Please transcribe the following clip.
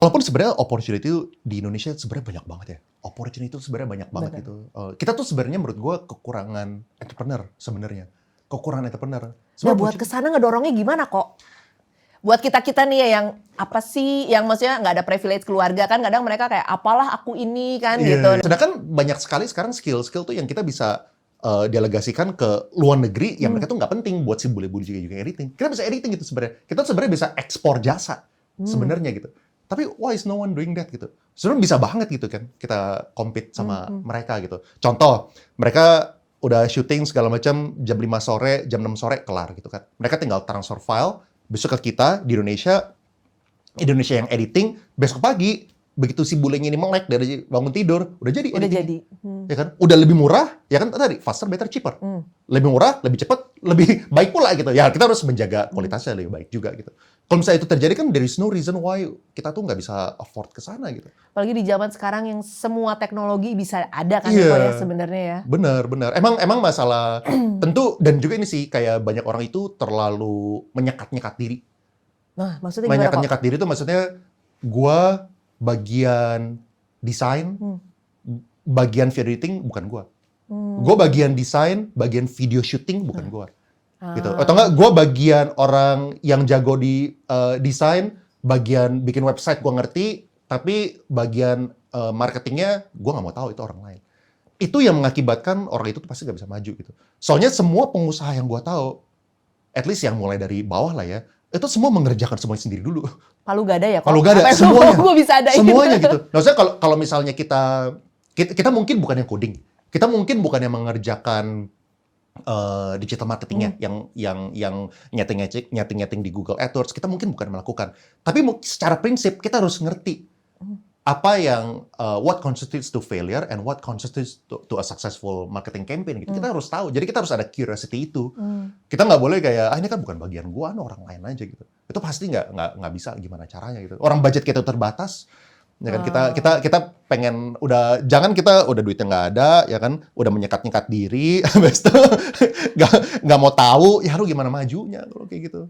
Walaupun sebenarnya opportunity di Indonesia sebenarnya banyak banget ya. Opportunity itu sebenarnya banyak banget Bener. gitu. Kita tuh sebenarnya menurut gue kekurangan entrepreneur sebenarnya. Kekurangan entrepreneur. Nah, Sebenarnya buat kesana ngedorongnya gimana kok? Buat kita-kita nih ya yang apa sih, yang maksudnya nggak ada privilege keluarga kan kadang mereka kayak apalah aku ini kan gitu. Sedangkan banyak sekali sekarang skill-skill tuh yang kita bisa delegasikan ke luar negeri yang mereka tuh nggak penting buat si bule-bule juga editing. Kita bisa editing gitu sebenarnya. Kita sebenarnya bisa ekspor jasa sebenarnya gitu. Tapi why is no one doing that gitu? Sebenarnya bisa banget gitu kan kita compete sama mereka gitu. Contoh, mereka udah syuting segala macam jam 5 sore, jam 6 sore kelar gitu kan. Mereka tinggal transfer file besok ke kita di Indonesia yang editing, besok pagi begitu si bulenya ini melek dari bangun tidur, udah jadi Udah editing. jadi. Ya kan? Udah lebih murah, ya kan tadi faster, better, cheaper. Lebih murah, lebih cepat, lebih baik pula gitu. Ya kita harus menjaga kualitasnya lebih baik juga gitu. Kalau misalnya itu terjadi kan there is no reason why kita tuh nggak bisa afford ke sana gitu. Apalagi di zaman sekarang yang semua teknologi bisa ada kan Iya. kok ya sebenarnya ya. Benar. Emang masalah tentu dan juga ini sih kayak banyak orang itu terlalu menyekat-nyekat diri. Nah, maksudnya gimana kok? Menyekat-nyekat diri itu maksudnya gua bagian desain, bagian video editing bukan gua. Gua bagian desain, bagian video shooting bukan gua. Gitu. Atau enggak gua bagian orang yang jago di desain, bagian bikin website gua ngerti, tapi bagian marketingnya gua nggak mau tahu, itu orang lain. Itu yang mengakibatkan orang itu tuh pasti nggak bisa maju gitu. Soalnya semua pengusaha yang gua tahu, at least yang mulai dari bawah lah ya, itu semua mengerjakan semuanya sendiri dulu. Palu gada ya kok? Palu gada, Apa yang semuanya. Gue bisa adain. Semuanya gitu. Maksudnya kalau misalnya kita mungkin bukan yang coding, kita mungkin bukan yang mengerjakan digital marketingnya, yang nyeting di Google AdWords, kita mungkin bukan melakukan. Tapi secara prinsip kita harus ngerti apa yang what constitutes to failure and what constitutes to a successful marketing campaign gitu. Kita harus tahu. Jadi kita harus ada curiosity itu. Kita nggak boleh kayak ini kan bukan bagian gua, orang lain aja gitu. Itu pasti nggak bisa gimana caranya gitu. Orang budget kita terbatas. Ya kan kita pengen jangan kita udah duitnya nggak ada ya kan, udah menyekat-nyekat diri habis itu nggak mau tahu ya lu gimana majunya kalau kayak gitu.